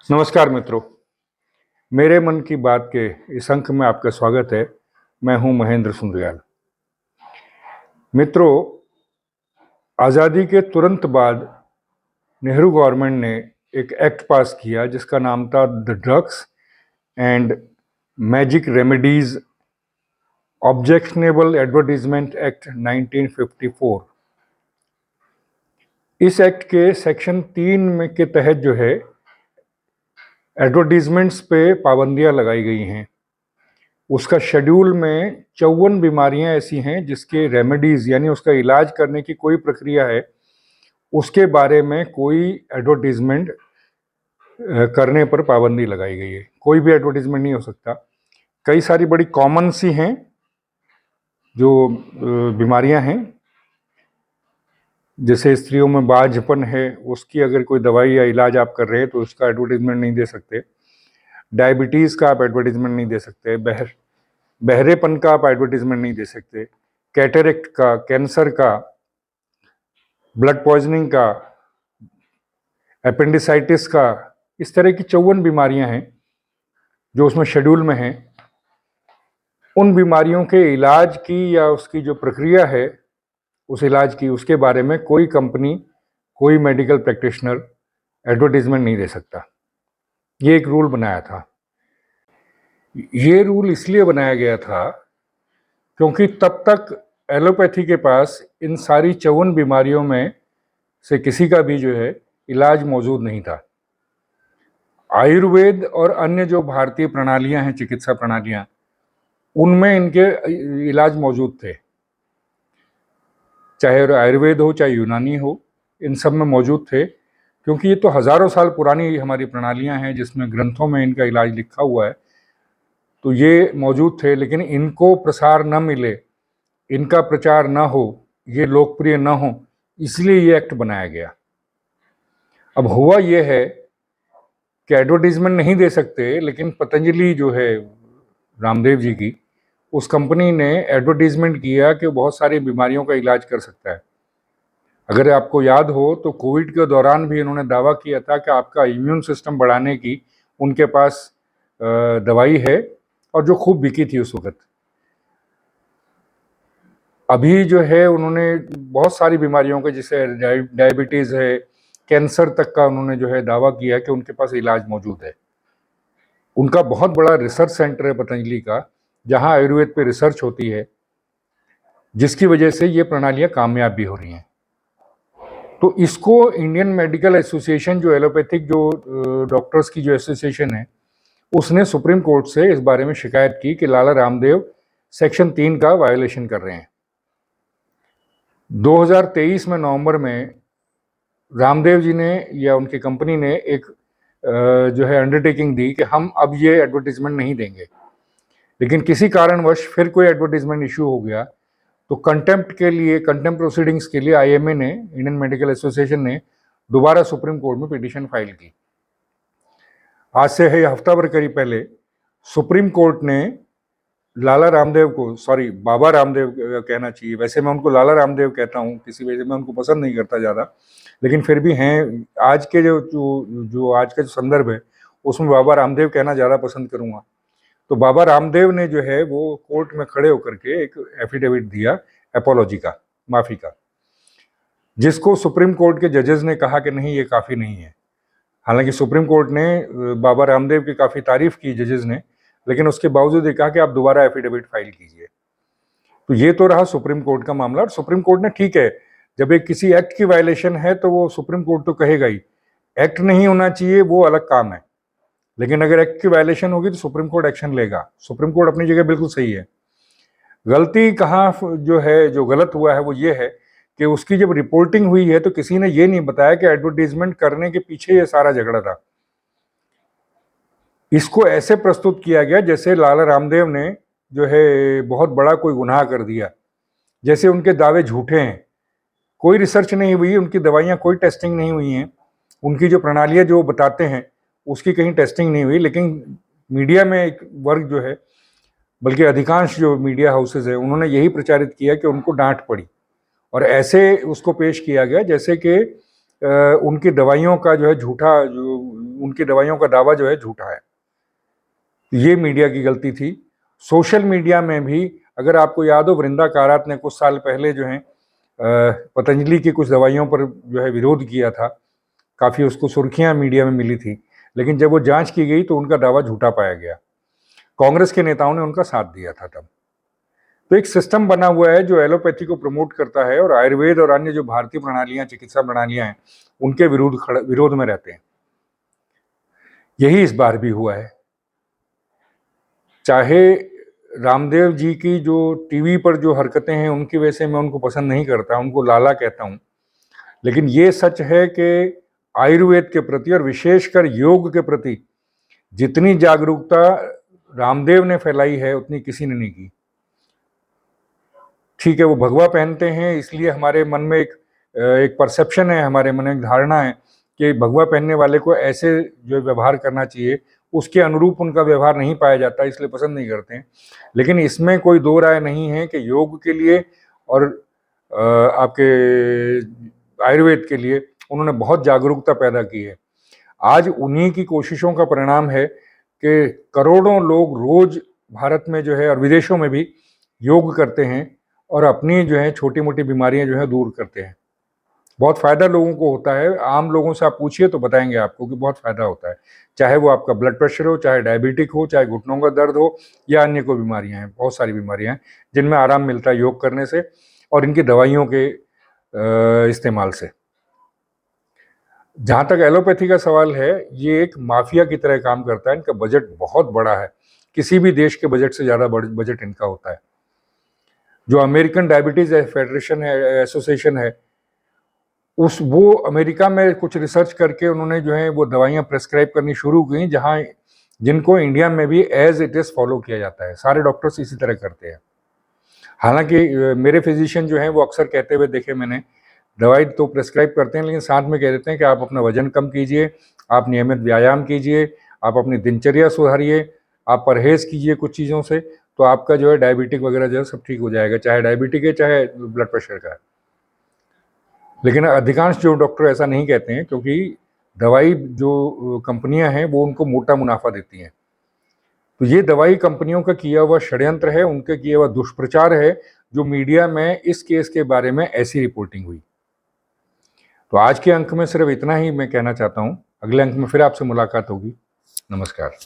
नमस्कार मित्रों, मेरे मन की बात के इस अंक में आपका स्वागत है। मैं हूं महेंद्र सुंदरियाल। मित्रों, आज़ादी के तुरंत बाद नेहरू गवर्नमेंट ने एक एक्ट पास किया जिसका नाम था the drugs and magic remedies objectionable advertisement act 1954। इस एक्ट के सेक्शन 3 में के तहत जो है एडवर्टीजमेंट्स पे पाबंदियां लगाई गई हैं। उसका शेड्यूल में 54 बीमारियां ऐसी हैं जिसके रेमेडीज यानी उसका इलाज करने की कोई प्रक्रिया है, उसके बारे में कोई एडवर्टीजमेंट करने पर पाबंदी लगाई गई है। कोई भी एडवर्टीजमेंट नहीं हो सकता। कई सारी बड़ी कॉमन सी हैं जो बीमारियां हैं, जैसे स्त्रियों में बाझपन है, उसकी अगर कोई दवाई या इलाज आप कर रहे हैं तो उसका एडवर्टीजमेंट नहीं दे सकते। डायबिटीज़ का आप एडवर्टीजमेंट नहीं दे सकते। बहरेपन का आप एडवर्टीजमेंट नहीं दे सकते। कैटरेक्ट का, कैंसर का, ब्लड पॉइजनिंग का, अपेंडिसाइटिस का, इस तरह की 54 बीमारियां हैं जो उसमें शेड्यूल में हैं। उन बीमारियों के इलाज की या उसकी जो प्रक्रिया है उस इलाज की, उसके बारे में कोई कंपनी, कोई मेडिकल प्रैक्टिशनर एडवर्टीजमेंट नहीं दे सकता। ये एक रूल बनाया था। ये रूल इसलिए बनाया गया था क्योंकि तब तक एलोपैथी के पास इन सारी 54 बीमारियों में से किसी का भी जो है इलाज मौजूद नहीं था। आयुर्वेद और अन्य जो भारतीय प्रणालियां हैं, चिकित्सा प्रणालियां, उनमें इनके इलाज मौजूद थे। चाहे आयुर्वेद हो चाहे यूनानी हो, इन सब में मौजूद थे, क्योंकि ये तो हजारों साल पुरानी हमारी प्रणालियां हैं जिसमें ग्रंथों में इनका इलाज लिखा हुआ है। तो ये मौजूद थे, लेकिन इनको प्रसार न मिले, इनका प्रचार न हो, ये लोकप्रिय न हो, इसलिए ये एक्ट बनाया गया। अब हुआ ये है कि एडवर्टीजमेंट नहीं दे सकते, लेकिन पतंजलि जो है रामदेव जी की, उस कंपनी ने एडवर्टीजमेंट किया कि बहुत सारी बीमारियों का इलाज कर सकता है। अगर आपको याद हो तो कोविड के दौरान भी इन्होंने दावा किया था कि आपका इम्यून सिस्टम बढ़ाने की उनके पास दवाई है, और जो खूब बिकी थी उस वक्त। अभी जो है उन्होंने बहुत सारी बीमारियों के, जैसे डायबिटीज़ है, कैंसर तक का उन्होंने जो है दावा किया कि उनके पास इलाज मौजूद है। उनका बहुत बड़ा रिसर्च सेंटर है पतंजलि का, जहां आयुर्वेद पे रिसर्च होती है, जिसकी वजह से ये प्रणालियां कामयाब भी हो रही हैं। तो इसको इंडियन मेडिकल एसोसिएशन, जो एलोपैथिक जो डॉक्टर्स की जो एसोसिएशन है, उसने सुप्रीम कोर्ट से इस बारे में शिकायत की कि लाला रामदेव सेक्शन 3 का वायोलेशन कर रहे हैं। 2023 में नवंबर में रामदेव जी ने या उनकी कंपनी ने एक जो है अंडरटेकिंग दी कि हम अब ये एडवर्टीजमेंट नहीं देंगे। लेकिन किसी कारणवश फिर कोई एडवर्टीजमेंट इशू हो गया, तो कंटेम्प्ट प्रोसीडिंग्स के लिए आईएमए ने, इंडियन मेडिकल एसोसिएशन ने, दोबारा सुप्रीम कोर्ट में पिटीशन फाइल की। आज से है हफ्ता भर करीब पहले सुप्रीम कोर्ट ने लाला रामदेव को, सॉरी बाबा रामदेव कहना चाहिए, वैसे मैं उनको लाला रामदेव कहता हूँ, किसी वजह से मैं उनको पसंद नहीं करता ज़्यादा, लेकिन फिर भी हैं। आज के जो आज का जो संदर्भ है उसमें बाबा रामदेव कहना ज़्यादा पसंद करूँगा। तो बाबा रामदेव ने जो है वो कोर्ट में खड़े होकर के एक एफिडेविट दिया एपोलॉजी का, माफ़ी का, जिसको सुप्रीम कोर्ट के जजेस ने कहा कि नहीं, ये काफ़ी नहीं है। हालांकि सुप्रीम कोर्ट ने बाबा रामदेव की काफ़ी तारीफ की जजेस ने, लेकिन उसके बावजूद ये कहा कि आप दोबारा एफिडेविट फाइल कीजिए। तो ये तो रहा सुप्रीम कोर्ट का मामला। और सुप्रीम कोर्ट ने, ठीक है, जब एक किसी एक्ट की वायलेशन है तो वो सुप्रीम कोर्ट तो कहेगा ही, एक्ट नहीं होना चाहिए वो अलग काम है, लेकिन अगर एक्ट की वायलेशन होगी तो सुप्रीम कोर्ट एक्शन लेगा। सुप्रीम कोर्ट अपनी जगह बिल्कुल सही है। गलती कहाँ जो है, जो गलत हुआ है वो ये है कि उसकी जब रिपोर्टिंग हुई है तो किसी ने ये नहीं बताया कि एडवर्टीजमेंट करने के पीछे ये सारा झगड़ा था। इसको ऐसे प्रस्तुत किया गया जैसे लाला रामदेव ने जो है बहुत बड़ा कोई गुनाह कर दिया, जैसे उनके दावे झूठे हैं। कोई रिसर्च नहीं हुई, उनकी दवाइयाँ कोई टेस्टिंग नहीं हुई हैं, उनकी जो प्रणालियाँ जो बताते हैं उसकी कहीं टेस्टिंग नहीं हुई। लेकिन मीडिया में एक वर्ग जो है, बल्कि अधिकांश जो मीडिया हाउसेज है, उन्होंने यही प्रचारित किया कि उनको डांट पड़ी, और ऐसे उसको पेश किया गया जैसे कि उनकी दवाइयों का जो है झूठा, जो उनकी दवाइयों का दावा जो है झूठा है। ये मीडिया की गलती थी। सोशल मीडिया में भी अगर आपको याद हो, वृंदा कारात ने कुछ साल पहले जो है पतंजलि की कुछ दवाइयों पर जो है विरोध किया था, काफ़ी उसको सुर्खियां मीडिया में मिली थी, लेकिन जब वो जांच की गई तो उनका दावा झूठा पाया गया। कांग्रेस के नेताओं ने उनका साथ दिया था तब। तो एक सिस्टम बना हुआ है जो एलोपैथी को प्रमोट करता है और आयुर्वेद और अन्य जो भारतीय प्रणालियां, चिकित्सा प्रणालियां हैं, उनके विरोध में रहते हैं। यही इस बार भी हुआ है। चाहे रामदेव जी की जो टीवी पर जो हरकतें हैं उनकी वजह से मैं उनको पसंद नहीं करता, उनको लाला कहता हूं, लेकिन ये सच है कि आयुर्वेद के प्रति और विशेषकर योग के प्रति जितनी जागरूकता रामदेव ने फैलाई है उतनी किसी ने नहीं की। ठीक है, वो भगवा पहनते हैं इसलिए हमारे मन में एक परसेप्शन है, हमारे मन में एक धारणा है कि भगवा पहनने वाले को ऐसे जो व्यवहार करना चाहिए, उसके अनुरूप उनका व्यवहार नहीं पाया जाता, इसलिए पसंद नहीं करते हैं। लेकिन इसमें कोई दो राय नहीं है कि योग के लिए और आपके आयुर्वेद के लिए उन्होंने बहुत जागरूकता पैदा की है। आज उन्हीं की कोशिशों का परिणाम है कि करोड़ों लोग रोज भारत में जो है और विदेशों में भी योग करते हैं और अपनी जो है छोटी मोटी बीमारियां जो है दूर करते हैं। बहुत फ़ायदा लोगों को होता है। आम लोगों से आप पूछिए तो बताएंगे आपको कि बहुत फ़ायदा होता है, चाहे वो आपका ब्लड प्रेशर हो, चाहे डायबिटिक हो, चाहे घुटनों का दर्द हो या अन्य कोई बीमारियां हैं। बहुत सारी बीमारियां हैं जिनमें आराम मिलता है योग करने से और इनकी दवाइयों के इस्तेमाल से। जहाँ तक एलोपैथी का सवाल है, ये एक माफिया की तरह काम करता है। इनका बजट बहुत बड़ा है, किसी भी देश के बजट से ज़्यादा बजट इनका होता है। जो अमेरिकन डायबिटीज़ फेडरेशन है, एसोसिएशन है, वो अमेरिका में कुछ रिसर्च करके उन्होंने जो है वो दवाइयाँ प्रेस्क्राइब करनी शुरू की, जहाँ जिनको इंडिया में भी एज इट इज़ फॉलो किया जाता है। सारे डॉक्टर्स इसी तरह करते हैं। हालांकि मेरे फिजिशियन जो हैं वो अक्सर कहते हुए देखे मैंने, दवाई तो प्रेस्क्राइब करते हैं लेकिन साथ में कह देते हैं कि आप अपना वजन कम कीजिए, आप नियमित व्यायाम कीजिए, आप अपनी दिनचर्या सुधारिए, आप परहेज़ कीजिए कुछ चीज़ों से, तो आपका जो है डायबिटिक वगैरह जो है सब ठीक हो जाएगा, चाहे डायबिटिक है चाहे ब्लड प्रेशर का है। लेकिन अधिकांश जो डॉक्टर ऐसा नहीं कहते हैं, क्योंकि दवाई जो कंपनियां हैं वो उनको मोटा मुनाफा देती हैं। तो ये दवाई कंपनियों का किया हुआ षड्यंत्र है, उनके किया हुआ दुष्प्रचार है, जो मीडिया में इस केस के बारे में ऐसी रिपोर्टिंग हुई। तो आज के अंक में सिर्फ इतना ही मैं कहना चाहता हूँ। अगले अंक में फिर आपसे मुलाकात होगी। नमस्कार।